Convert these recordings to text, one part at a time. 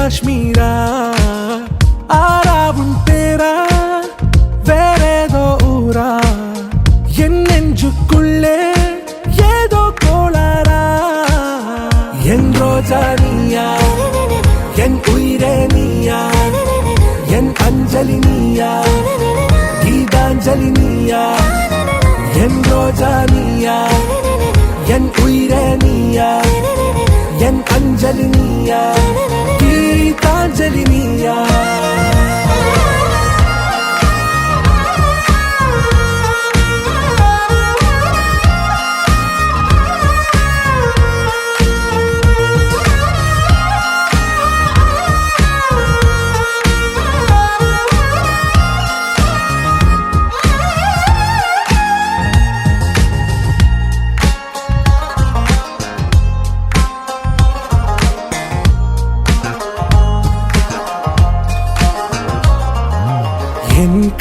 காஷ்மீரா ஆராவும் பேரா வேறேதோ ஊரா என் நெஞ்சுக்குள்ளே ஏதோ கோளாரா என் ரோஜா நீயா என் உயிரே நீயா என் அஞ்சலி நீயா கீதாஞ்சலி நீயா என் ரோஜா நீயா என் உயிரே நீயா என் அஞ்சலி நீயா கீதாஞ்சலி நீயா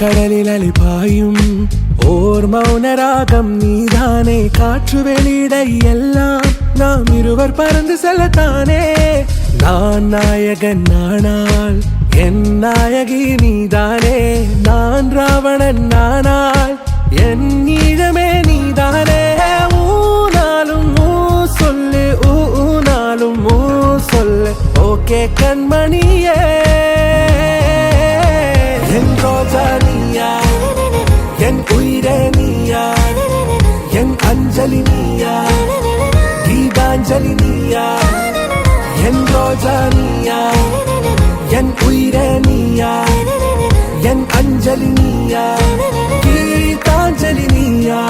கடலில் அலிபாயும் ஓர் மௌன ராகம் நீதானே காற்று வெளியிட எல்லாம் நாம் இருவர் பறந்து செல்லத்தானே நான் நாயகன் நானால் என் நாயகி நீதானே நான் ராவணன் நானால் என் ஈழமே நீதானே ஊனாலும் ஊ சொல்லு ஊனாலும் ஊ சொல்லு ஓகே கண்மணியே என் ரோஜா நீயா என் உயிரே நீயா என் அஞ்சலி நீயா கீதாஞ்சலி நீயா என் ரோஜா நீயா என் உயிரே நீயா என் அஞ்சலி நீயா கீதாஞ்சலி நீயா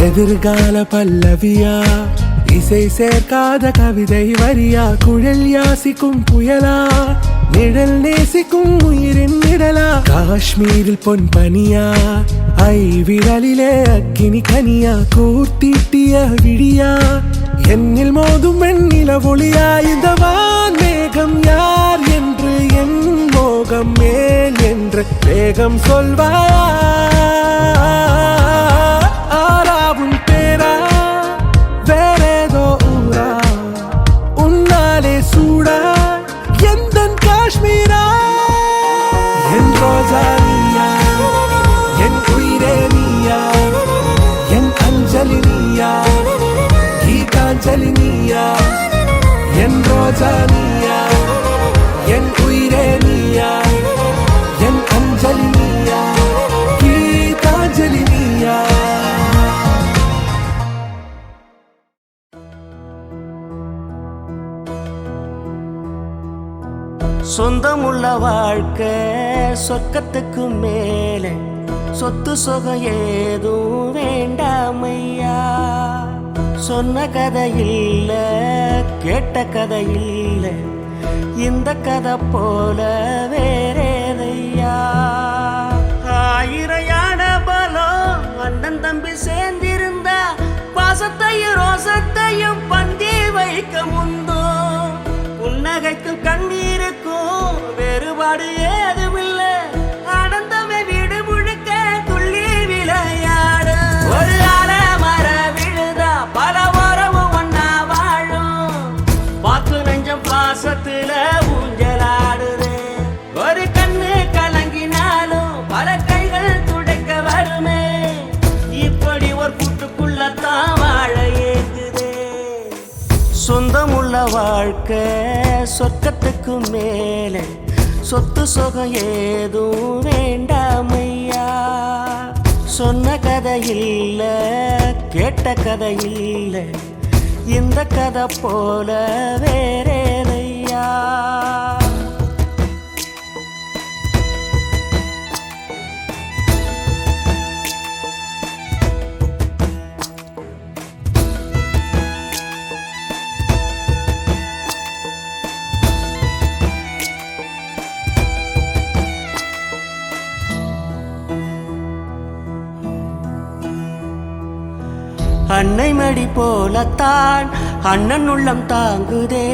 எதிர்கால பல்லவியா இசை சேர்க்காத கவிதை வரியா குழல் யாசிக்கும் புயலா நிழல் நேசிக்கும் உயிரின் நிழலா காஷ்மீரில் பொன் பனியா ஐ விரலிலே அக்கினி கனியா கூர்த்திட்டிய விடியா என்னில் மோதும் வெண்ணில ஒளியா இந்த வான் மேகம் யார் என்று என் மோகம் மேல் என்று வேகம் சொல்வாயா ஆராவும் பேரா வேறேதோ ஊரா உன்னாலே சூடா எந்தன் காஷ்மீரா என் ரோஜா நீயா என் உயிரே நீயா என் அஞ்சலி நீயா கீதாஞ்சலி நீயா என் ரோஜா நீயா என் உயிரே நீயா என் அஞ்சலி நீயா கீதாஞ்சலி நீயா சொந்தமுள்ள வாழ்க்கை சொர்க்கத்துக்கு மேலே சொத்து சொகம் ஏதும் வேண்டாமையா சொன்ன கதை இல்ல கேட்ட கதை இல்ல இந்த கதை போல வேறேதையா ஆயிரையான பலம் அண்ணன் தம்பி சேர்ந்திருந்தா பாசத்தையும் ரோசத்தையும் பந்தி வைக்க முந்தோ புன்னகைக்கும் கண்ணீருக்கும் வேறுபாடு ஏதுமில்ல ஆனந்தமே வீடு முழுக்க துள்ளி விளையாடு ஒரு அலமர விழுதா பல உறவும் ஒன்னா வாழும் பாத்து நெஞ்சம் பாசத்துல ஊஞ்சலாடுது ஒரு கண்ணு கலங்கினாலும் பல கைகள் துடைக்க வருமே இப்படி ஒரு கூட்டுக்குள்ளத்தான் வாழ ஏங்குது சொந்தமுள்ள வாழ்க்கை சொர்க்கத்துக்கு மேலே சொத்து சொகம் ஏதும் வேண்டாமையா சொன்ன கதை இல்ல கேட்ட கதை இல்ல இந்த கதை போல வேறேதையா அன்னை மடி போலத்தான் அண்ணன் உள்ளம் தாங்குதே.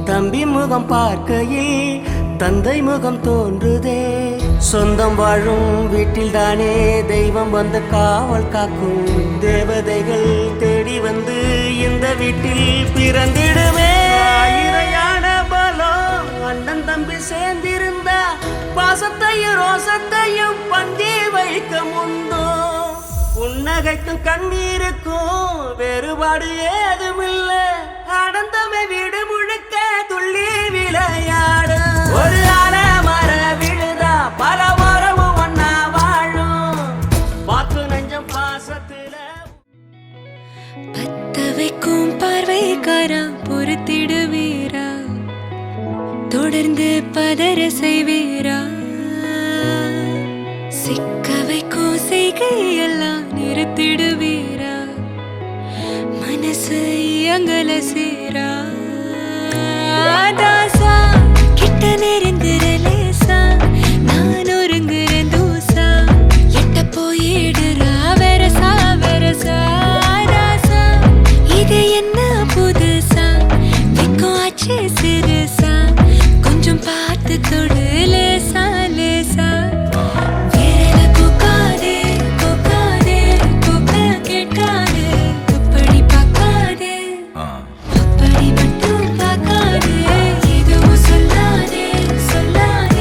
தம்பி முகம் பார்க்கையில் தந்தை முகம் தோன்றுதே. சொந்தம் வாழும் வீட்டில் தானே தெய்வம் வந்து காவல் காக்கும். தேவதைகள் தேடி வந்து இந்த வீட்டில் பிறந்திடுமே. இறையான பலம் அண்ணன் தம்பி சேர்ந்திருந்தா பாசத்தையும் ரோசத்தையும் பந்தி வைக்க முந்தோ. புன்னகைக்கும் கண்ணீருக்கும் வேறுபாடு ஏதுமில்ல. அடந்தமை வீடு முழுக்க துள்ளி விளையாடு. ஒரு அல மர விழுதா பல மரமும் ஒன்னா வாழும். வாக்கு நெஞ்சம் பாசத்துல பத்த வைக்கும் பார்வைக்காரா பொறுத்திடுவீரா, தொடர்ந்து பதற செய்வீரா, சிக்க வைக்கும் செய்கையெல்லாம் நிறுத்திடுவீரா, மனசு இயங்கல சேரா. தாசா கிட்ட நெருங்குற லேசா, நான் ஒருங்குற தூசா, எட்ட போயிடுறா வெரசா வெரசா. தாசா இது என்ன புதுசா, வெக்கம் ஆச்சு சிறுசா, கொஞ்சம் பார்த்து தொடு லேசா லேசா. விரல கோக்காதே கோக்காதே கோக்க கேட்காதே, அப்படி பார்க்காதே அப்படி மட்டும் பார்க்காதே. எதுவும் சொல்லாதே சொல்லாதே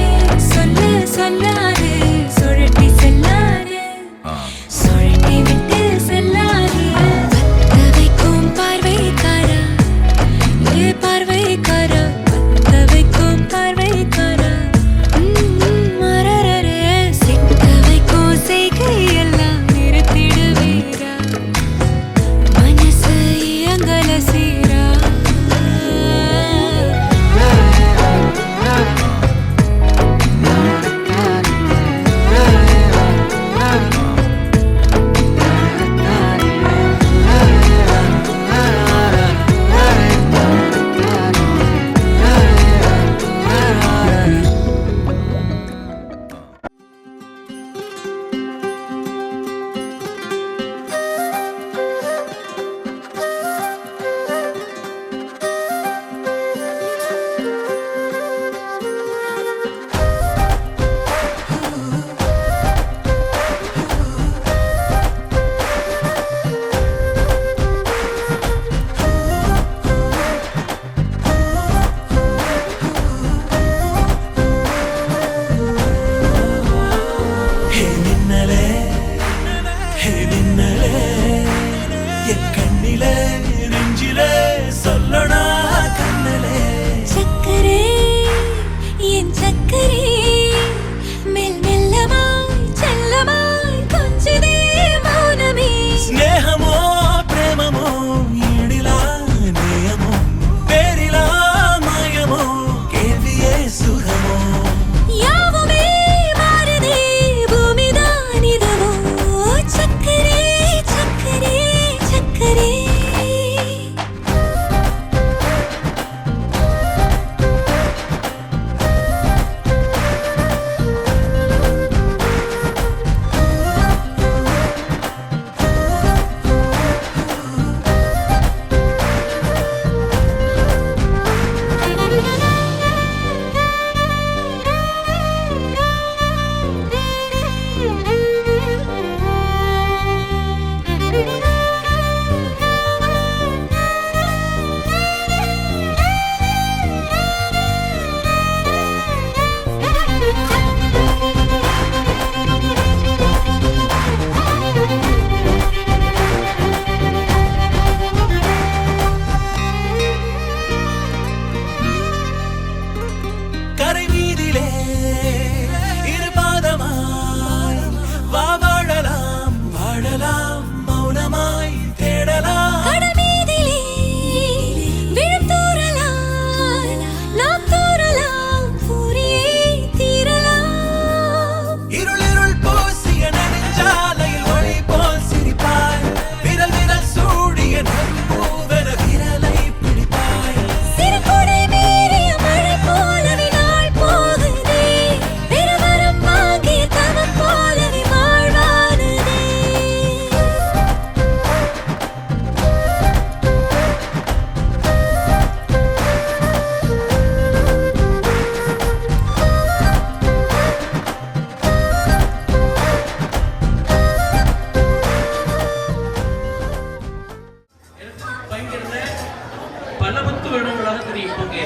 தெரியும் போகே.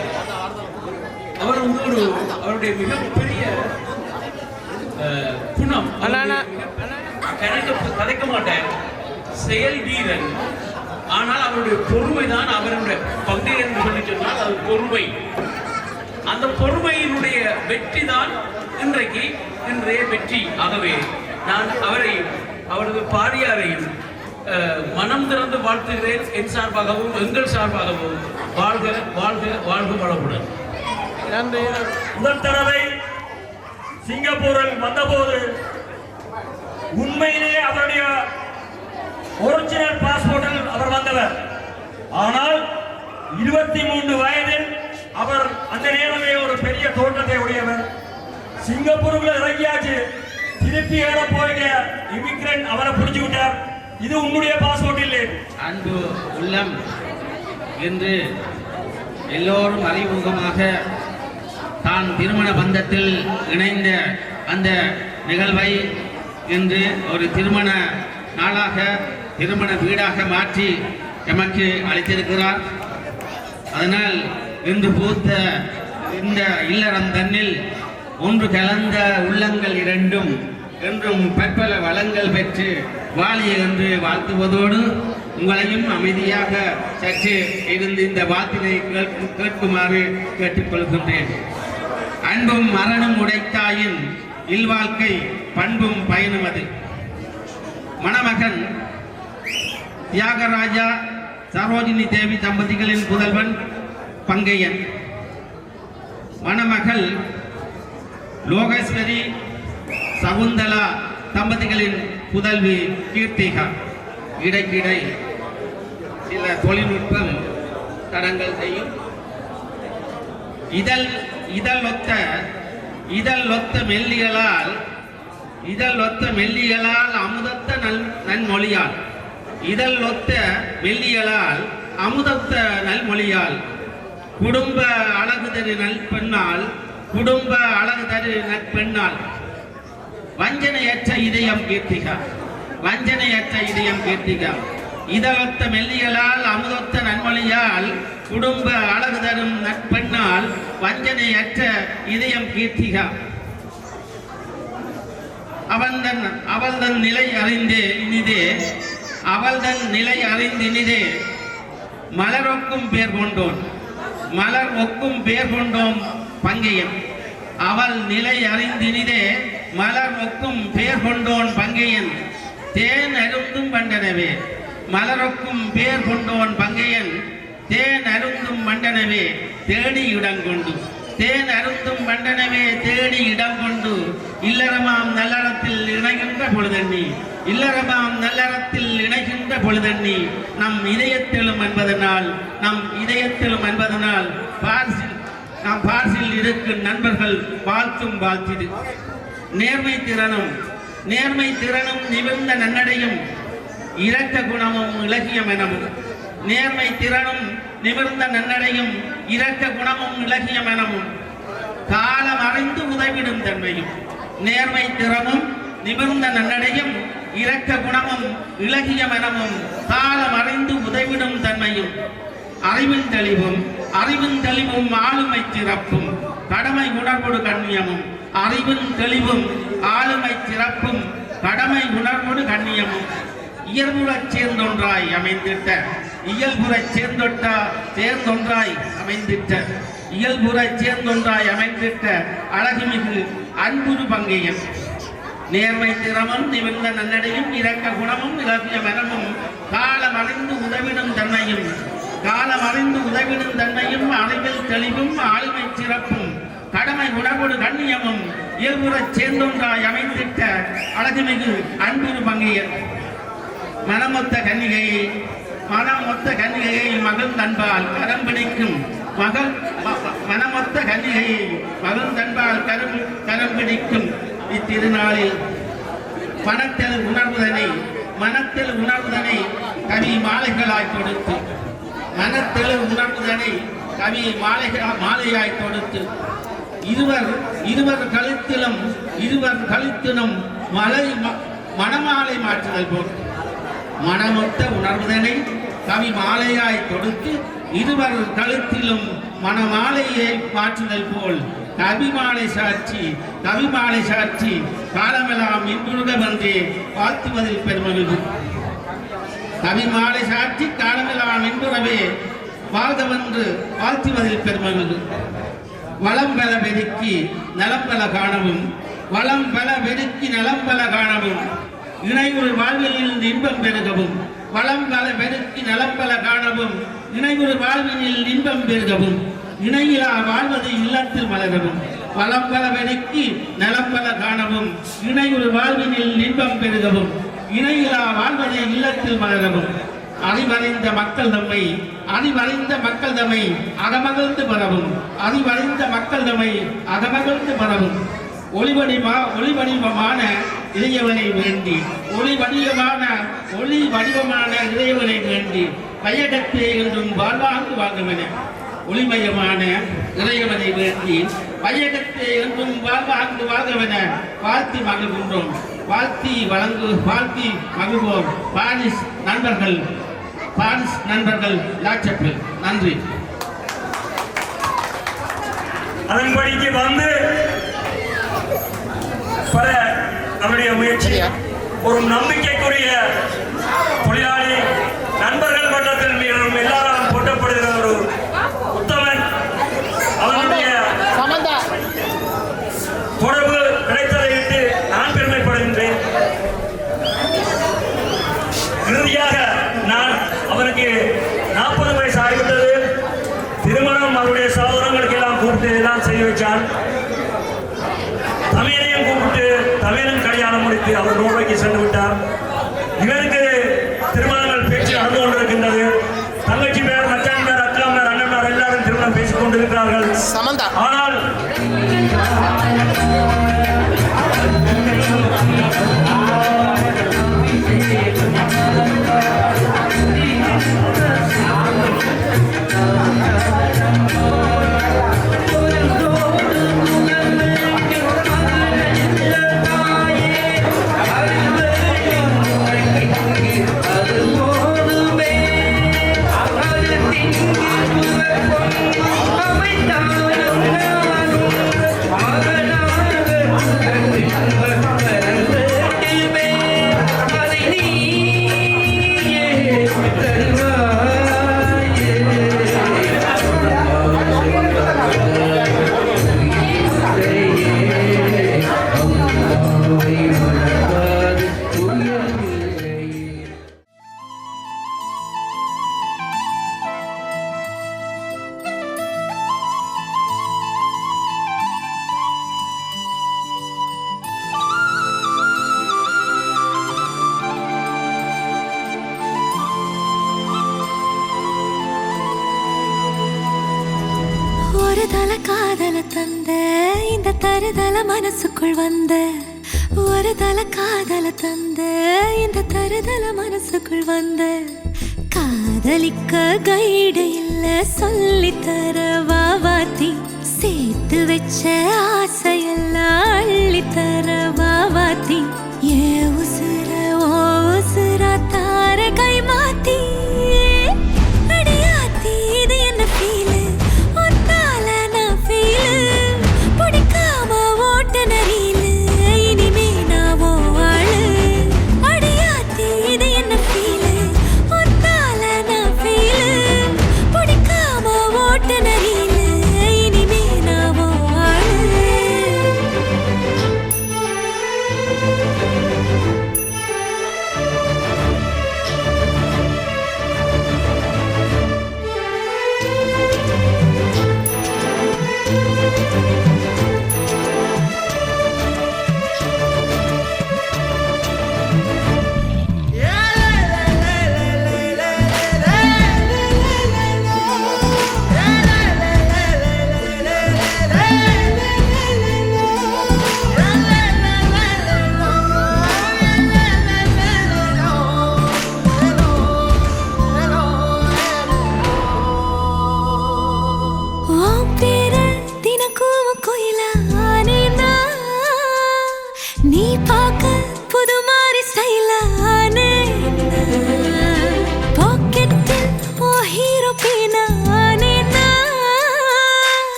அவர் ஒரு அவருடைய மிகப்பெரிய குணம், கதைக்க மாட்டார், செயல் வீரன். ஆனால் அவருடைய பொறுமை தான் அவருடைய பங்கு என்று சொல்லி சொன்னால் அது பொறுமை. அந்த பொறுமையினுடைய வெற்றி தான் இன்றைய வெற்றி. ஆகவே நான் அவரையும் அவரது பாரியாரையும் மனம் திறந்து வாழ்த்துகிறேன். என் சார்பாகவும் எங்கள் சார்பாகவும் வாழ்க வாழ்க வாழ்க வளமுடன். நன்றி. முதல் தடவை சிங்கப்பூரில் வந்தபோது உண்மையிலே அவருடைய ஒரிஜினல் பாஸ்போர்ட்டில் அவர் வந்தவர். ஆனால் 23 வயதில் அவர் அந்த நேரமே ஒரு பெரிய தோற்றத்தை உடையவர். சிங்கப்பூருக்குள்ள இறங்கியாச்சு, திருப்பி ஏற போய் இமிகிரண்ட் அவரை பிடிச்சு விட்டார். இது உன்னுடைய பாஸ்போர்ட் இல்லை. அன்பு உள்ளம் என்று எல்லோரும் அறிமுகமாக தான் திருமண பந்தத்தில் இணைந்த அந்த நிகழ்வை இன்று ஒரு திருமண நாளாக, திருமண வீடாக மாற்றி எமக்கு அளித்திருக்கிறார். அதனால் இன்று பூத்த இந்த இல்லறம் தன்னில் ஒன்று கலந்த உள்ளங்கள் இரண்டும் என்றும் பற்பல வளங்கள் பெற்று வாழி என்று வாழ்த்துவதோடு உங்களையும் அமைதியாக சற்று இருந்து இந்த வார்த்தையை கேட்குமாறு கேட்டுக்கொள்கின்றேன். அன்பும் மரணம் உடைத்தாயின் இல்வாழ்க்கை பண்பும் பயனும் அது. மணமகன் தியாகராஜா சரோஜினி தேவி தம்பதிகளின் புதல்வன் பங்கையன், மணமகள் லோகேஸ்வரி சகுந்தலா தம்பதிகளின் புதல்வி கீர்த்திகா. இடைக்கிடை சில தொழில்நுட்பம் தடங்கள் செய்யும். இதழொத்த மெல்லியலால் அமுதத்த நன்மொழியால், இதழொத்த மெல்லியலால் அமுதத்த நல்மொழியால், குடும்ப அழகு தரு நற்பெண்ணால், குடும்ப அழகு தரு நற்பெண்ணால், வஞ்சனையற்ற இதயம் கீர்த்திகா, வஞ்சனையற்ற இதயம் கீர்த்திகா. இதழொத்த மெல்லியலால் அமுதொத்த நன்மொழியால், குடும்ப அழகு தரும் நற்பெண்ணால், வஞ்சனையற்ற இதயம் கீர்த்திகா. அவள்தன் நிலை அறிந்து இனிதே, அவள்தன் நிலை அறிந்தினிதே, மலர் ஒக்கும் பேர் கொண்டோன், மலர் ஒக்கும் பேர் கொண்டோம் பங்கையன். அவள் நிலை அறிந்தினிதே, மலர் ஒக்கும் பேர் கொண்டோன் பங்கையன். தேன் அருந்தும் பண்டனவே, மலரொக்கும் பேர் கொண்டோன் பங்கையன். தேன் அருந்தும் மண்டனவே தேடி இடங்கொண்டு, தேன் அருந்தும் மண்டனவே தேடி இடங்கொண்டு, இல்லறமாம் நல்லறத்தில் இணைகின்ற பொழுதண்ணி, இல்லறமாம் நல்லறத்தில் இணைகின்ற பொழுதண்ணி, நம் இதயத்திலும் என்பதனால், நம் இதயத்திலும் என்பதனால் நாம் பார்சில் இருக்கும் நண்பர்கள் வாழ்த்தும் வாழ்த்திடு. நேர்மை திறனும் நிமிர்ந்த நன்னடையும், இரக்க குணமும் இலக்கியம் எனவும், நேர்மை திறனும் நிமிர்ந்த நன்னடையும், இரக்க குணமும் இலக்கியம் எனவும், காலம் அறிந்து உதவிடும் தன்மையும். நேர்மை திறனும் நிமிர்ந்த நன்னடையும், இரக்க குணமும் இலக்கியம் எனவும், காலம் அறிந்து உதவிடும் தன்மையும். அறிவின் தெளிவும் ஆளுமை சிறப்பும், கடமை உணர்வோடு கண்ணியமும். அறிவின் தெளிவும் ஆளுமை சிறப்பும், கடமை உணர்வோடு கண்ணியமும். இயல்புறச் சேர்ந்தொன்றாய் அமைந்திட்ட, இயல்புறச் சேர்ந்தொன்றாய் அமைந்திட்ட, இயல்புறச் சேர்ந்தொன்றாய் அமைந்திட்ட அழகுமிகு அன்புரு பங்கையன். நேர்மை திறமும் நிமிர்ந்த நன்னடையும், இரக்க குணமும் இலக்கிய மனமும், காலம் அறிந்து உதவிடும் தன்மையும், காலம் அறிந்து உதவிடும் தன்மையும், அறிவில் தெளிவும் ஆளுமை சிறப்பும், கடமை உணர்வோடு கண்ணியமும், இயல்புறச் சேர்ந்தொன்றாய் அமைந்திட்ட அழகுமிகு அன்புரு பங்கையன். மனமொத்த கன்னிகையை மகள் தன்பால் கரம் பிடிக்கும், மனமொத்த கன்னிகையை மகள் தன்பால் கரம் பிடிக்கும் இத்திருநாளில் மனத்தில் உணர்வுதனை கவி மாலைகளாய் கொடுத்து, மனத்தில் உணர்வுதனை கவி மாலையாய் கொடுத்து, இருவர் கழுத்திலும் மணமாலை மாற்றுதல் போல், மனமொத்த உணர்வுதனை கவி மாலையாய் கொடுத்து, இருவர் கழுத்திலும் மணமாலையை மாற்றுதல் போல் கவிமாலை சாட்சி காலமெல்லாம் இன்புருக வந்தே வாழ்த்துவதில் பெருமகிழ்வு. கவிமாலை சாட்சி காலமெல்லாம் இன்புறவே வாழ்கவென்று வாழ்த்துவதில் பெருமகிழ்வு. வளம் பல பெருக்கி நலம்பல காணவும் இணைவுறு வாழ்வினில் இன்பம் பெருகவும் இணையிலா வாழ்வது இல்லத்தில் மலரவும் வளம் பல பெருக்கி நலம்பல காணவும் இணையுறு வாழ்வினில் இன்பம் பெருகவும் இணையிலா வாழ்வது இல்லத்தில் மலரவும் அறிவறிந்த மக்கள் தம்மை அகமகிழ்ந்து பரவும் ஒளிவடிவமான இறைவனை வேண்டி வையகத்தே என்றும் வாழ்வாங்கு வாழ்கவென ஒளிமயமான இறைவனை வேண்டி வையகத்தே என்றும் வாழ்வாங்கு வாழ்கவென வாழ்த்தி மகிழ்கின்றோம். வாழ்த்தி மகிழ்வோம் பாரிஸ் நண்பர்கள் லாட்சப்பில். நன்றி. அதன்படிக்கு வந்து பல நம்முடைய முயற்சி ஒரு நம்பிக்கைக்குரிய தொழிலாளி நண்பர்கள் மன்றத்தில் மீதும் எல்லாரும் போட்டப்படுகிற ஒரு உத்தமன் அவனுடைய தொடர்பு கிடைத்ததை விட்டு நான் பெருமைப்படுகின்றேன். இறுதியாக நான் அவருக்கு 40 வயசு ஆகிவிட்டது. திருமணம் அவருடைய சகோதரங்களுக்கு எல்லாம் கூப்பிட்டு எல்லாம் செய்து வச்சான். தமிழையும் கூப்பிட்டு தமிழும் கல்யாணம் முடித்து அவர் நோய்க்கு சென்று விட்டார். இவருக்கு திருமணங்கள் பேச்சு நடந்து கொண்டிருக்கின்றது. தங்கச்சி பேர், மச்சான் பேர், அக்கா பேர், அண்ணன் பேர் எல்லாரும் திருமணம் பேசிக் கொண்டிருக்கிறார்கள். ஆனால் காதல தந்த இந்த தருதல மனசுக்குள் வந்த ஒரு தல காதல தந்த இந்த தருதல மனசுக்குள் வந்த காதலிக்க கைடு இல்ல சொல்லி தர வாவாத்தி சேர்த்து வச்ச ஆசையெல்லாம் அள்ளி தர வாவாத்தி ஏ உசுர ஓ உசுரா தார கை மாத்தி அடியாத்தி இது என்ன ஃபீல்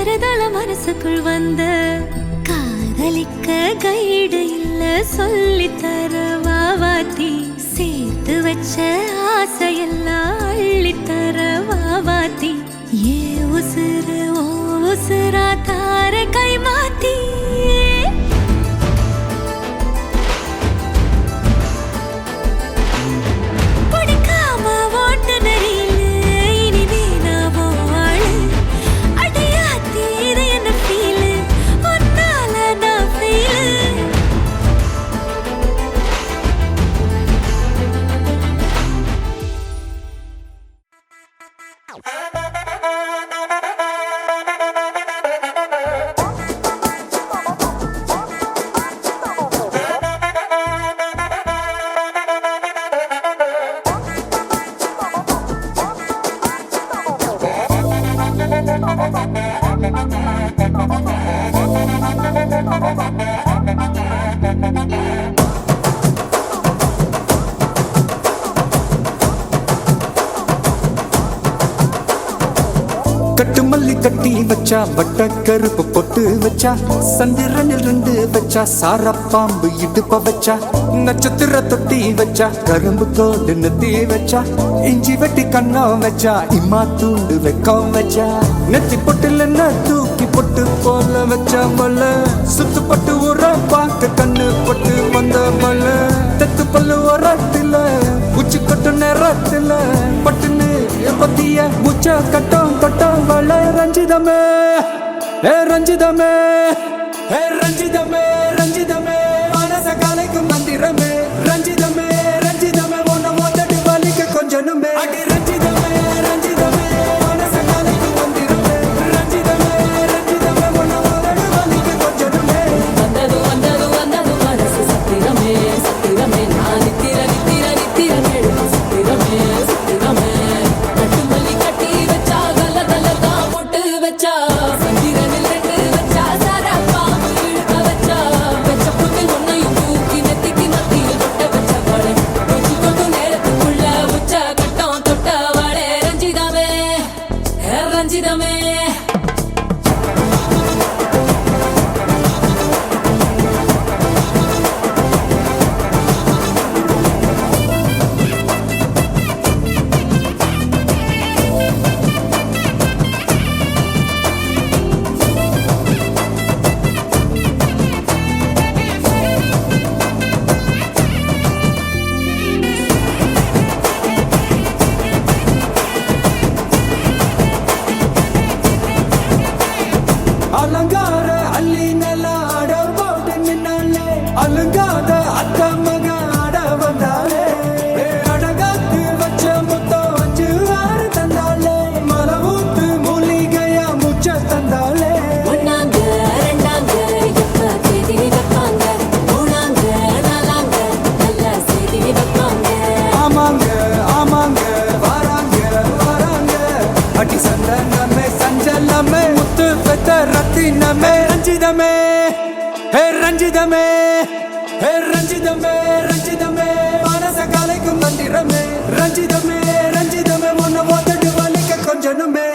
தருதல மனசுக்குள் வந்த காதலிக்க கைடு இல்ல சொல்லி தர வாவாத்தி சேர்த்து வச்ச ஆசையெல்லாம் அள்ளி தர வாவாத்தி ஏ உசுறு ஓ உசுரா தார கை மாத்தி கட்டு மல்லி கட்டி வச்சா வட்ட கருப்பு பொட்டு வச்சா சந்திரனில் 2 வச்சா சார பாம்பு இடுப்ப வச்சா நட்சத்திர தொட்டி வச்சா கரும்பு தோடு நெத்தி வச்சா இஞ்சி வெட்டி கண்ணம் வச்சா இம்மா தூண்டு வெக்கம் வச்சா நெத்தி பொட்டுல தூக்கி பொட்டு போல வச்சா மல சுத்து பட்டு உர பாக்க கண்ணு பொட்டு வந்த மல தெத்து பல்லு உரத்துல உச்சி கொட்டு நேரத்துல பட்டுன்னு பத்திய முச்ச கட்டம் கட்டம் வள ரஞ்சிதமே ரஞ்சிதமே ரஞ்சிதமே ரஞ்சிதமே மனச கலைக்கும் மந்திரமே ரஞ்சிதமே ரஞ்சிதமே ஒன்ன மொத்தட்டு வலிக்க கொஞ்சனுமே அடி ரஞ்சிதமே ரஞ்சிதமே மனச கலைக்கும் மந்திரமே ரஞ்சிதமே ரஞ்சிதமே ஒன்ன மொத்தட்டு வலிக்க கொஞ்சனுமே வந்தது வந்தது வந்தது மனசு சத்திரமே சத்திரமே நான் நித்திர நித்திர நித்திர கேடு சத்திரமே சத்திரமே கட்டுமல்லி கட்டி வச்சா கல்ல கல்ல தான் போட்டு வச்சா சந்திரனில் 2 வச்சா சாரா பாம்பு இழுக்க வச்சா வெச்ச புட்டில் ஒன்னையும் தூக்கி நெத்திக்கு மத்தியில் தொட்ட வச்ச வாழை கொஞ்சம் கொண்டு நேரத்துக்குள்ள உச்ச கட்டம் தொட்ட வாழை ரஞ்சிதமே ரஞ்சிதமே அலங்கார அள்ளி நல்ல ஆட போட்டு நின்னாலே அலங்காத அத்த மக ஆட வந்தாலே அடகாத்து வச்ச முத்தம் 5 6 தந்தாலே மலை ஊத்து மூலிகையா முச்ச தந்தாலே ஒன்னாங்க ரெண்டாங்க எப்ப தேதி வைப்பாங்க மூணாங்க நாலாங்க நல்ல செய்தி வைப்பாங்க ஆமாங்க ஆமாங்க வராங்க வராங்க அடி சந்தனமே சஞ்சலமே முத்து பெத்த ரத்தினமே ரஞ்சிதமே ரஞ்சிதமே ரஞ்சிதமே ரஞ்சிதமே மனச கலைக்கும் மந்திரமே ரஞ்சிதமே ரஞ்சிதமே ஒன்ன மொத்தட்டு வலிக்க கொஞ்சனுமே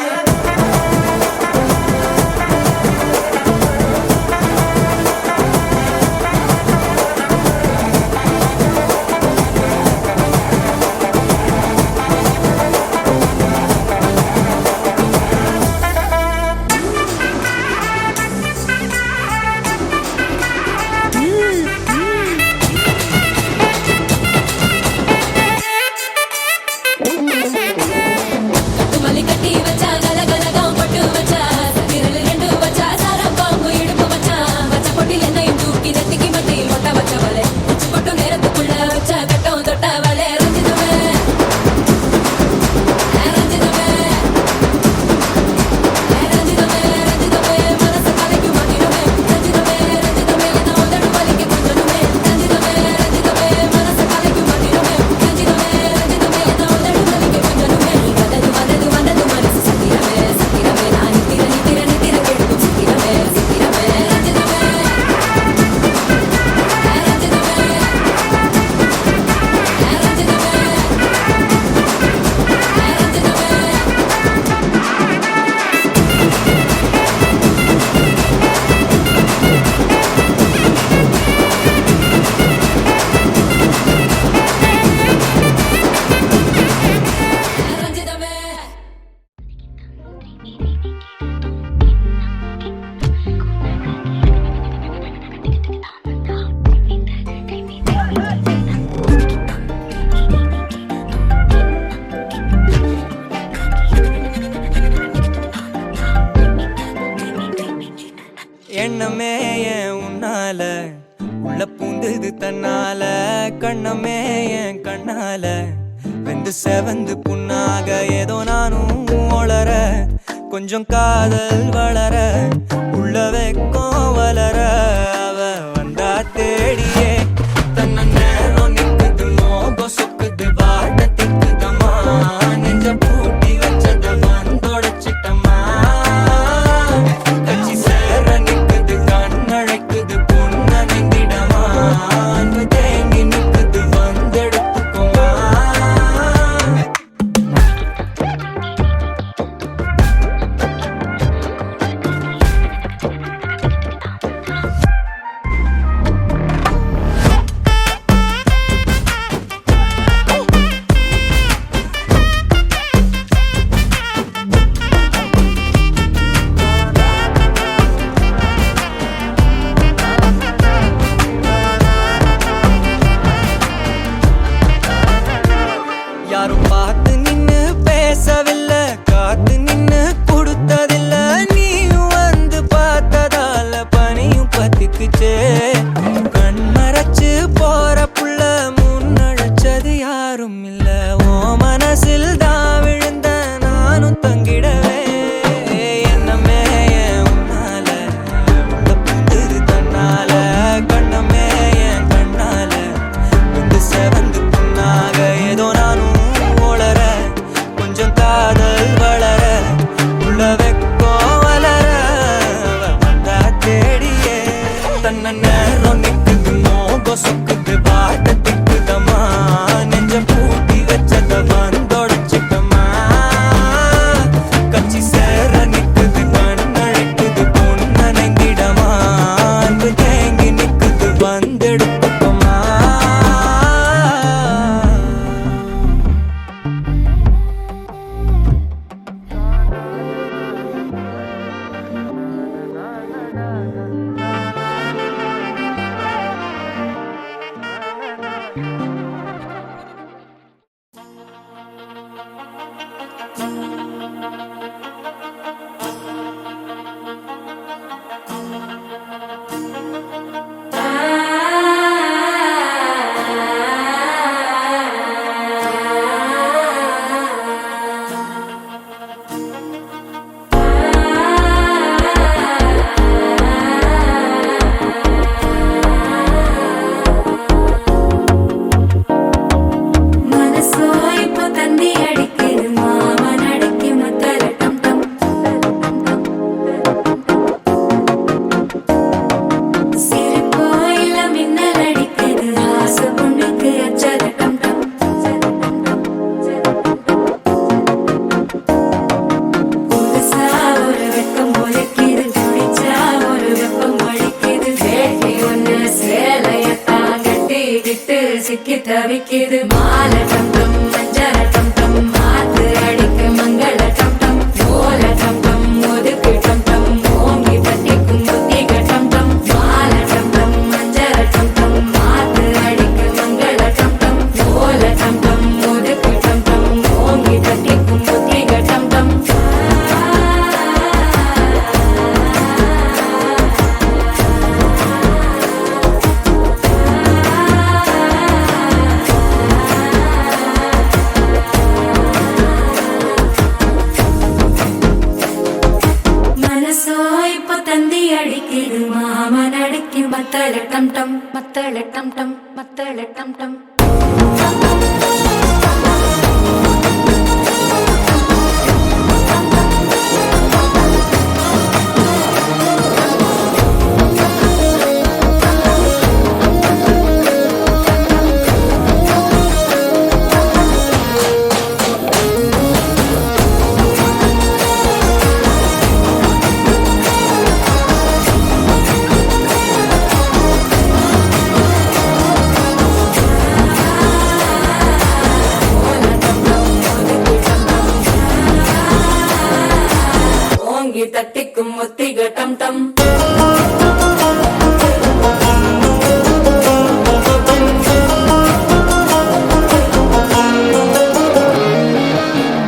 எண்ணமே ஏன் உன்னால உள்ள பூந்தது தன்னால கண்ணமே என் கண்ணால வெந்து செவந்து புண்ணாக ஏதோ நானும் ஒளர கொஞ்சம் காதல் வளர உள்ள வெக்கம் வளர அவ வந்தா தேடியே தன்ன நேரம் நிக்குது மோகம் சொக்குது வாட்ட திக்குதம்மா நெஞ்ச பூட்டி வச்சத வந்தொடச்சிட்டம்மா கட்சி சேர நிக்குது கண்ணழைக்குது பொன்னணைந்திடமா அன்பு தேங்கி நிக்குது வந்தெடுத்துக்குமா யாரும் பார்த்து நின்னு பேசவில்லை காத்து நின்னு கொடுத்ததில்ல நீயும் வந்து பார்த்ததால பனியும் பத்திக்குச்சே கண் மறைச்சு போற புள்ள முன்னழைச்சது யாரும் இல்ல ஓ மனசில் தான் விழுந்த நானும் தங்கிடவே என்னமே என் உன்னால உள்ள புந்தது தன்னால கண்ணமே என் கண்ணால வந்து செவந்து புண்ணாக ஏதோ நானும் ஒளர கொஞ்சம் காதல் வளர உள்ள வெக்கோ வளர அவ வந்தா தேடியே தன்ன நேரம் நிக்குது மோகம் சொக்குது பாட்ட திக்குதம்மா நெஞ்ச பூட்டி வச்சத வந்தொடச்சிட்டம்மா கட்சி சேர நிக்குது கண்ணழைக்குது பொன்னணைந்திடமா அன்பு தேங்கி நிக்குது வந்தெடுத்துக்குமா மனசோ இப்போ தந்தி அடிக்குது மாமன் அடக்கி மத்தல டம் டம் சிரிப்போ இல்ல மின்னல் அடிக்குது ஆசை பொண்ணுக்கு அச்சத டம் டம் புதுசா ஒரு வெக்கம் ஒலிக்குது குடிச்சா ஒரு வெப்பம் வலிக்குது வேட்டி ஒண்ணு சேலையத்தான் கட்டிக்கிட்டு சிக்கி தவிக்குது மாலை டம் டம் மஞ்சள டம் டம் மாத்து அடிக்கு மங்கள டம் டம் ஓல டம் டம் ஒதுக்கு டம் டம் ஓங்கி தட்டிக்கும் புத்திக டம் டம் மாலை டம் டம் மஞ்சள டம் டம் மாத்து அடிக்கு மங்கள டம் டம் ஓல டம் டம் ஒதுக்கு டம் டம் ஓங்கி தட்டிக்கும் புத்திக டம் டம் மனசோ இப்போ தந்தி அடிக்குது மாமன் அடக்கி மத்தள டம் டம் மத்தள டம் டம் மத்தள டம் டம் ஓங்கி தட்டிக்கும் ஒத்திக டம் டம்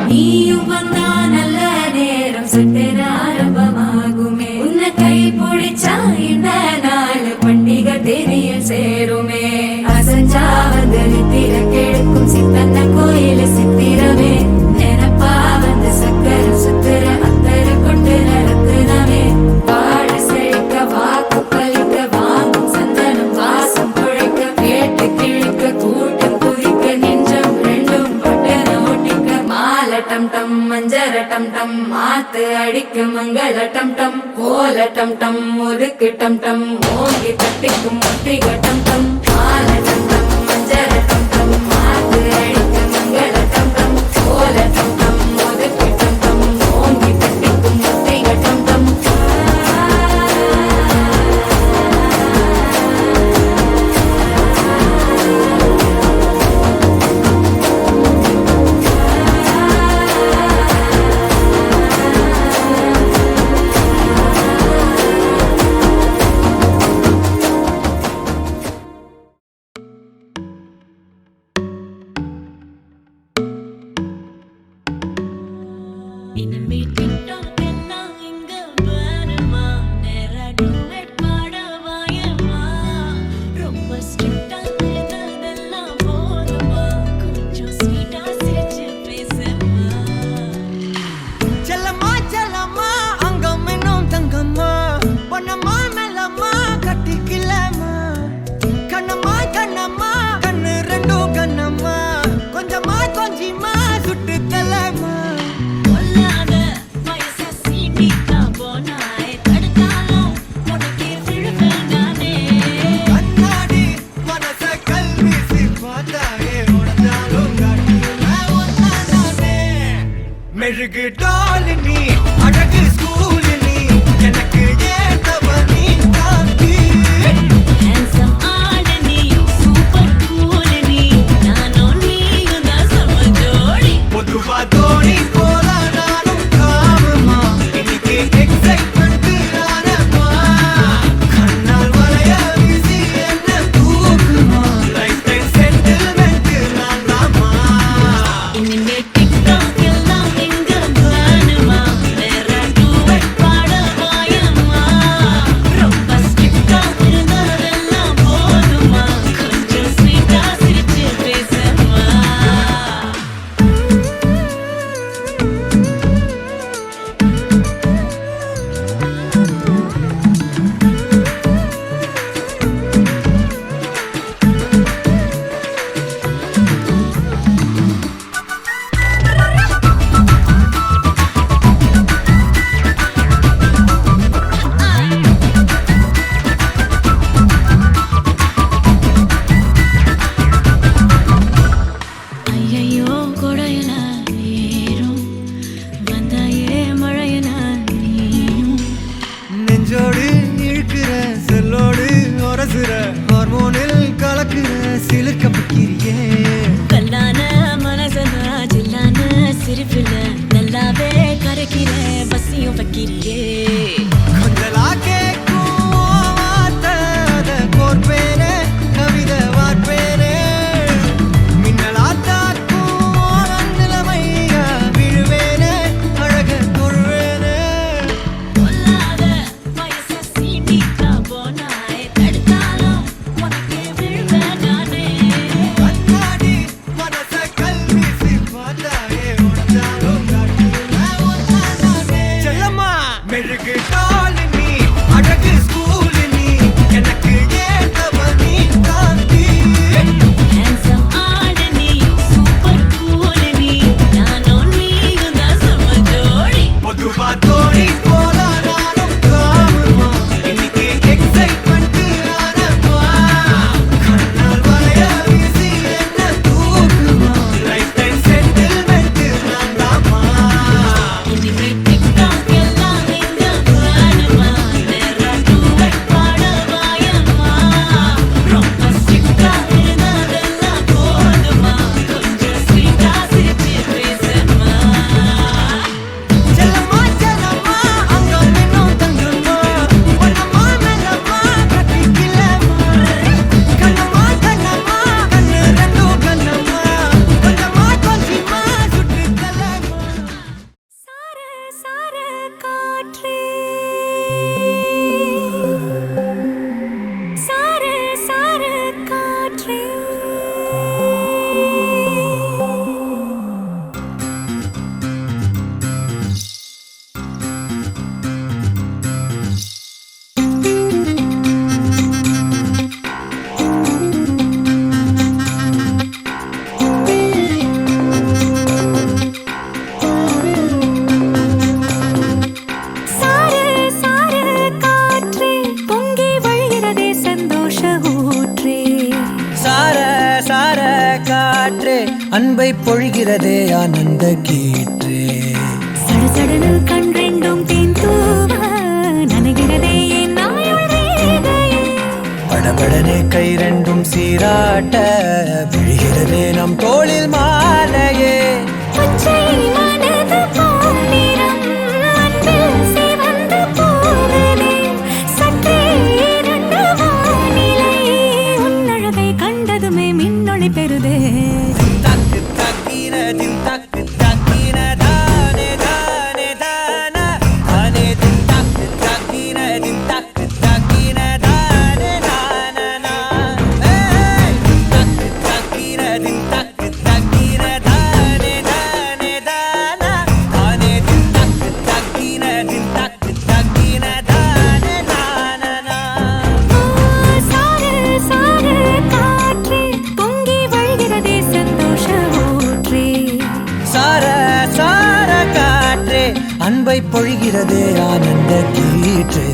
நீயும் வந்தா நல்ல நேரம் சட்டென ஆரம்பமாகுமே உன்னை கை பிடிச்சா ஓல டம் டம் ஒதுக்கு டம் டம் ஓங்கி தட்டிக்கும் முட்டிக டம் டம் மால டம் டம் மஞ்சள் டம் டம் மாத்து அடிக்க மங்கள டம் டம் ஓல டம் டம் ஒதுக்கு டம் டம் ஓங்கி தட்டிக்கும் முட்டிக டம் டம் மெழுகு டாலினி அழகு ஸ்கூலினி எனக்கு ஏத்தவ நீ காந்தி handsome ஆடனி சூப்பர் கூலனி நானும் நீயும் தான் சம ஜோடி பொதுவா தோணி போல நானும் காமமா இன்னைக்கு எக்ஸைட்மெண்ட் ஆனமா கண்ணால் வளைய வீசி என்ன தூக்குமா லைஃப் டைம் செட்டில்மெண்ட் நான் தாமா இனிமே டிக்டாக் எல்லாம் எங்க வேணுமா வேற டூவெட் பாட வாயம்மா ரொம்ப ஸ்ட்ரிக்டா இருந்ததெல்லாம் போதுமா கொஞ்சம் ஸ்வீட்டா சிரிச்சு பேசம்மா ஐயையோ கொடையன ஏறும் வந்தாயே மழையன நீயும் நெஞ்சோடு இழுக்கிற செல்லோடு உரசுற ஹார்மோனில் கலக்குற சிலிர்க்க பக்கிரியே கல்லான மனசன ஜில்லான சிரிப்புல நல்லாவே கரைக்கிற பசியும் வைக்கிறியே கொஞ்சலா கேட்கும் வார்த்தை அதை கோர்ப்பேனே கவிதை வார்ப்பேனே மின்னலா தாக்கும் நிலைமையா விழுவேனே அழக தொழுவேனே பொல்லாத வயச சீண்டிக்கா போனாய் தடுத்தாலும் உனக்கே விழுவேன் நானே கண்ணாடி மனச கல்வீசி பார்த்தாயே உடஞ்சாலும் காட்டுல ஒன்னானே செல்லம்மா மெழுகு டாலினி அழகு ஸ்கூலினி எனக்கு ஏத்தவ நீ காந்தி handsome ஆடனி சூப்பர் கூலனி நானும் நீயும் தான் சம ஜோடி பொதுவா தோணி போல நானும் காமமா இன்னைக்கு எக்ஸைட்மெண்ட் ஆனமா கண்ணால் வளைய வீசி என்ன தூக்குமா லைஃப் டைம் செட்டில்மெண்ட் நான் தாமா இனிமே டிக்டாக் எல்லாம் எங்க வேணுமா வேற டூவெட் பாட வாயம்மா ரொம்ப ஸ்ட்ரிக்டா இருந்ததெல்லாம் போதுமா கொஞ்சம் ஸ்வீட்டா சிரிச்சு பேசம்மா செல்லம்மா செல்லம்மா அன்பை பொழிகிறதே ஆனந்த கீற்றே சடசடனு கண் ரெண்டும் தேன் தூவ நனைகிறதே என் நாயுள் ரேகையே. படபடனே கை ரெண்டும் சீராட்ட விழுகிறதே நம் தோளில் மாலையே பச்சை மனது பொன்னிறம் அன்பில் சிவந்து போகுதே. சற்றே இரண்டு வானிலை உன்னழகை கண்டதுமே மின்னொளி பெறுதே. தக்கு தக்கின தின் தக்கு தக்கின தானே தானே தானா தானே தின் தக்கு தக்கின தின் தக்கு தக்கின தானே தானா ஏய் தக்கு தக்கின தின் தக்கு தக்கின தானே தானே தானா தானே தின் தக்கு தக்கின தின் தக்கு தக்கின தானே தானா சாரு சாரு காற்றே பொங்கி வழிகிறதே சந்தோஷ ஊற்றே. சார சார காற்றே அன்பை பொழிகிறதே ஆனந்த கீற்றே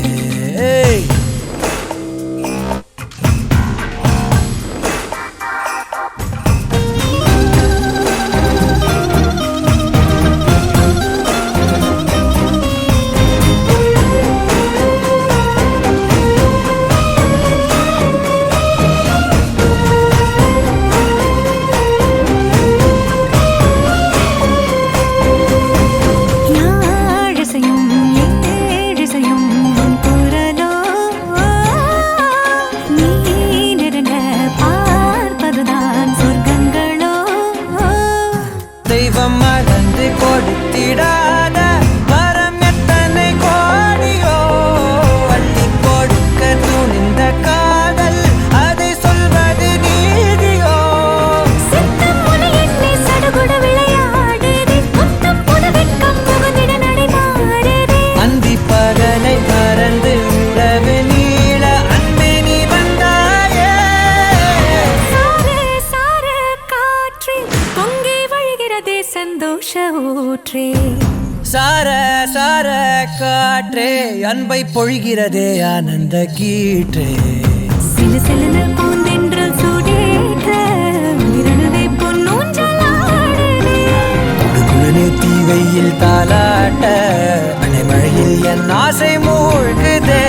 யாழிசையும் ஏழிசையும் உன் குரலோ நீ நெருங்க பார்ப்பதுதான் சொர்க்கங்களோ. தெய்வம் மறந்து கொடுத்திடாத வரம் எத்தனை கோடியோ அள்ளி கொடுக்க துணிந்த காதல் அதை சொல்வது நீதியோ சித்தம் முனை எண்ணி சடுகுடு விளையாடுதே. முத்தம் புது வெட்கம் புகுந்திட நடைமாறுதே. அந்தி பகலை மறந்து உறவு நீள அன்பே நீ வந்தாயே சாரு சாரு காற்றே பொங்கி வழிகிறதே சந்தோஷ ஊற்றே. சார சார காற்றே அன்பை பொழிகிறதே ஆனந்த கீற்றே சிலு சிலுன்னு பூந்தென்றல் சூடேற்ற உயிரணுவே பொன்னூஞ்சலாடுதே. குழுகுழுனே தீவையில் தாலாட்ட அனைமழையில் என் ஆசை மூழ்குதே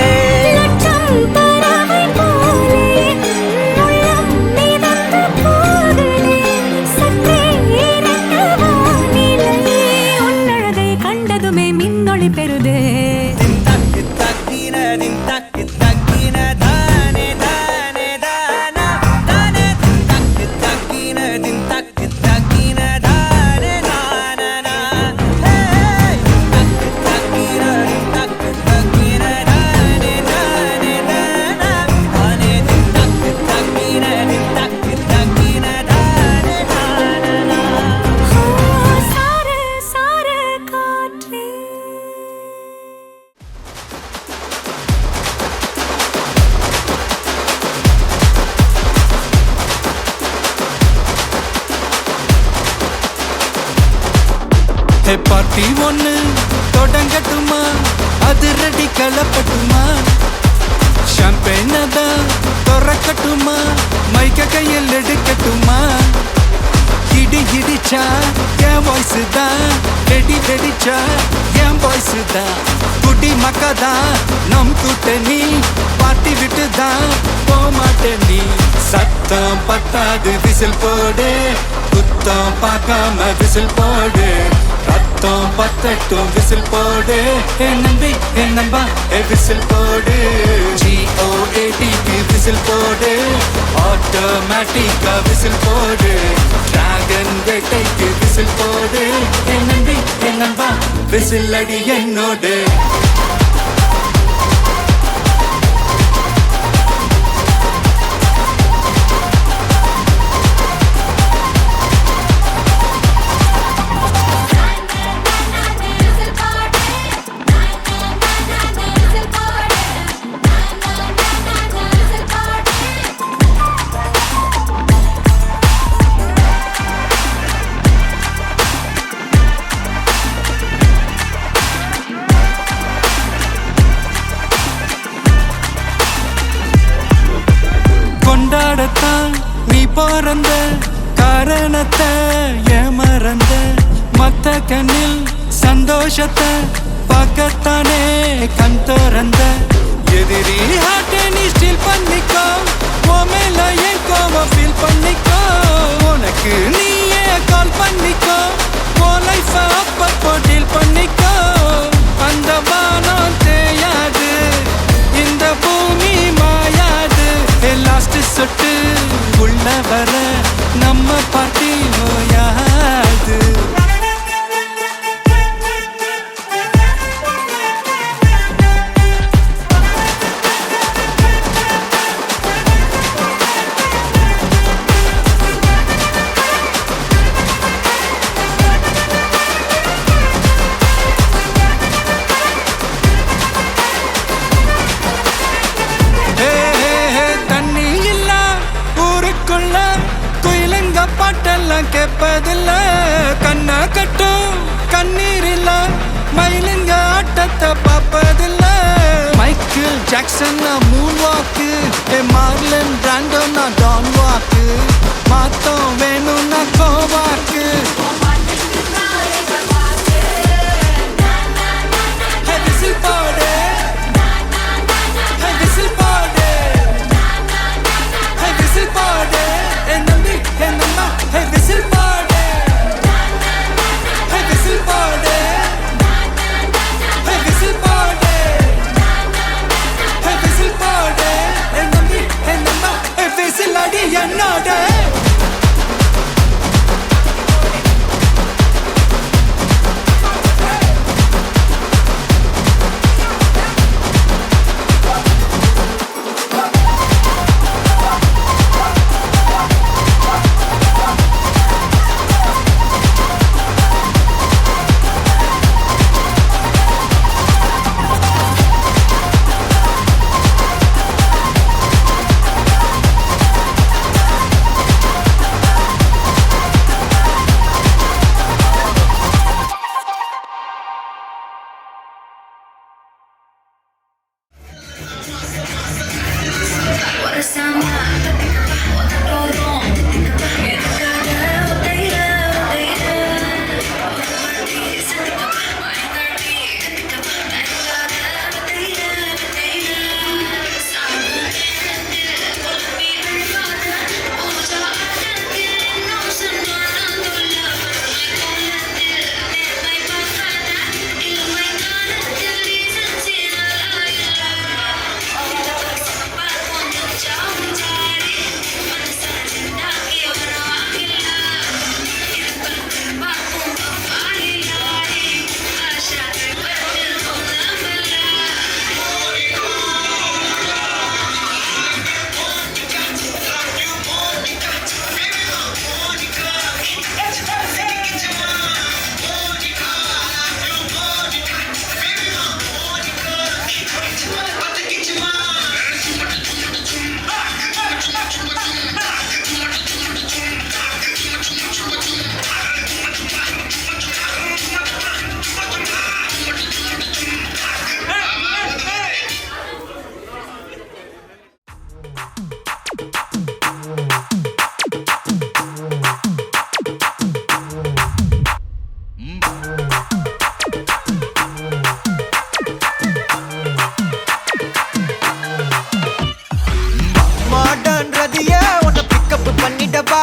லட்சம் பறவை போலே உள்ளம் மிதந்து போகுதே. சற்றே இரண்டு வானிலை உன்னழகை கண்டதுமே மின்னொளி பெறுதே. தக்கு தக்கின தின் தக்கு தக்கின தானே தானே தானா தானே தக்கு தக்கின தின் தக்கு தக்கின தானே தானா ஏய் தக்கு தக்கின தின் தக்கு தக்கின தானே தானே தானா தானே தின் தக்கு தக்கின தின் தக்கு தக்கின தானே தானா ஓ சாரு சாரு காற்றே. ஹே பார்ட்டி ஒண்ணு தொடங்கட்டுமா அது ரெடி கலப்பட்டுமா ஷாம்பெயின் தான் திறக்கட்டுமா மைக்க கையில் எடுக்கட்டுமா இடி இடிச்சா என் வாய்ஸ் தான் வெடி வெடிச்சா என் வாய்ஸ் தான் குடி மக்கா தான் நம் கூட்டணி பார்ட்டி விட்டு தான் போமாட்ட நீ சத்தம் பத்தாது விசில் போடு குத்தம் பார்க்காம விசில் போடு ரத்தம் பத்தட்டும் விசில் போடு என் நம்பி என் நம்பா விசில் போடு GOATக்கு விசில் போடு ஆட்டோமேட்டிக்கா விசில் போடு டிராகன் வேட்டைக்கு விசில் போடு என் நம்பி என் நம்பா விசில் அடி என்னோடு கொண்டாடத்தான் நீ பிறந்த காரணத்தை பார்த்த கண்ணில் சந்தோஷத்தை பார்க்கத்தானே கண் திறந்த எதிரி ஹார்ட்டை நீ ஸ்டீல் பண்ணிக்கோ உன் மேல என் கோவம் ஃபீல் பண்ணிக்கோ உனக்கு நீயே கால் பண்ணிக்கோ உன் லைஃப அப்பப்போ டீல் பண்ணிக்கோ அந்த வானம் தேயாது இந்த பூமி மாயாது லாஸ்ட் சொட்டு உள்ள வர நம்ம பார்ட்டி நோயாது பாட்டெல்லாம் கேட்பதில்ல கண்ணா கட்டும் கண்ணீர் இல்ல மயிலுங்க ஆட்டத்தை பார்ப்பதில்ல மைக்கேல் ஜாக்சன் மூன் வாக்கு மார்லன் பிராண்டோ நான் டான் வாக்கு மாத்தம் வேணும்னா கோவாக்கு என்னோட பண்ணிடவா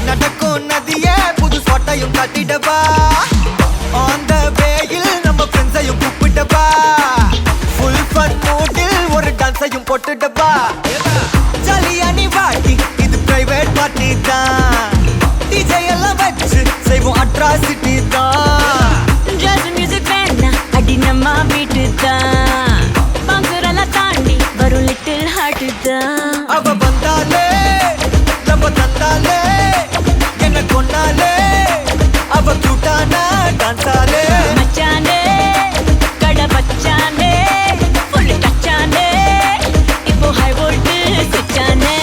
நடக்கும் நதிய புது சொட்டையும் கட்டிடவா அந்த வேயில் நம்ம ஃப்ரெண்ட்ஸையும் கூப்பிடவா ஃபுல் ஃபன் மூடில் ஒரு டான்ஸையும் போட்டுடவா ஜாலியா நீ வாட்டி இது பிரைவேட் பார்ட்டி தான் டிஜே எல்லாம் வச்சு செய்வோம் அட்ராசிட்டி தான் ஜாஸ் மியூசிக் வேணா அடி நம்ம வீட்டு தான் பங்குரெல்லாம் தாண்டி வரும் லிட்டில் ஹார்ட் தான் அவ வந்தாலே நம்ம தந்தாலே என்ன கொண்டாலே அவ கூட்டானா டான்ஸாலே மச்சானே கட பச்சானே ஃபுல் டச்சானே இப்போ ஹை வோல்ட் சுச்சானே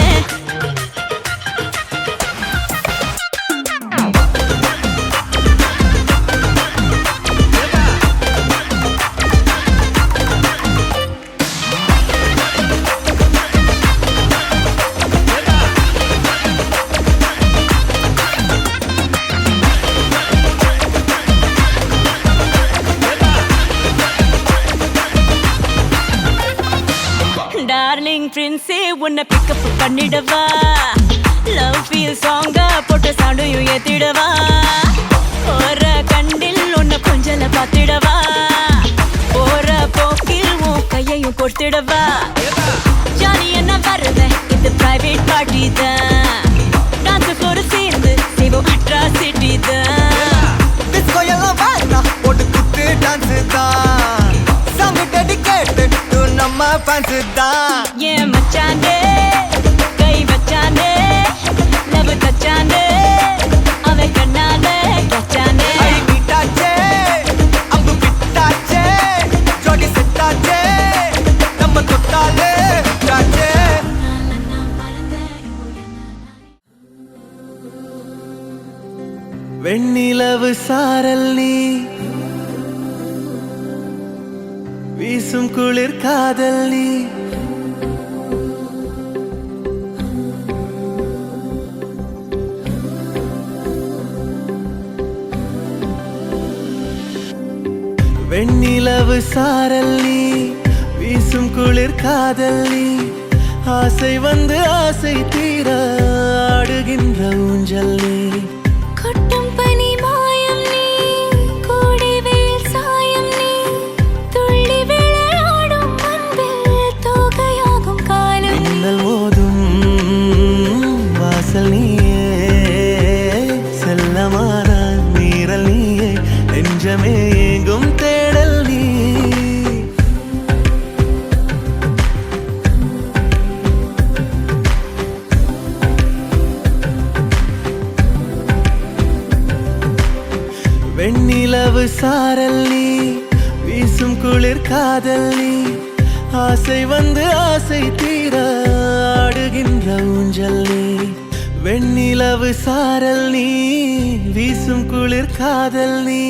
டார்லிங் பிரின்ஸே உன்னை பிக்கப் பண்ணிடவா லவ் ஃபீல் சாங்க போட்டு சண்டையும் ஏத்திடவா ஒரு கண்டில் உன்னை கொஞ்சல பார்த்திடவா போற போக்கில் உன் கையையும் கொடுத்திடவா ஜாலி என்ன வருவேன் இது பிரைவேட் பார்ட்டி தான் டான்ஸ் ஃப்ளோர் சேர்ந்து செய்வோம் அட்ராசிட்டி தான் டிஸ்கோ எல்லாம் வேணாம் போட்டு குத்து டான்ஸ் தான் சாங் டெடிகேட்டட் டு நம்ம ஃபேன்ஸ் தான் ஏன் மச்சானே கை வச்சானே லவ் தச்சானே அவன் கண்ணாலே கச்சானே ஐ மீட்டாச்சே அம்பு பிட்டாச்சே ஜோடி செட்டாச்சே நம்ம தொட்டாலே டாச்சே வெண்ணிலவு சாரல் நீ வீசும் குளிர் காதல் நீ வெண்ணிலவு சாரல் நீ வீசும் குளிர் காதல் நீ ஆசை வந்து ஆசை தீர ஆடுகின்ற ஊஞ்சல் நீ கொட்டும் பனி மாயம் நீ கோடை வெயில் சாயம் நீ துள்ளி விளையாடும் அன்பில் தோகையாகும் காலம் மின்னல் மோதும் வாசல் நீயே செல்லமான நீரல் நீயே நெஞ்சமே எங்கும் தேடல் நீ வெண்ணிலவு சாரல் நீ வீசும் குளிர் காதல் நீ ஆசை வந்து ஆசை தீர ஆடுகின்ற ஊஞ்சல் நீ வெண்ணிலவு சாரல் நீ வீசும் குளிர் காதல் நீ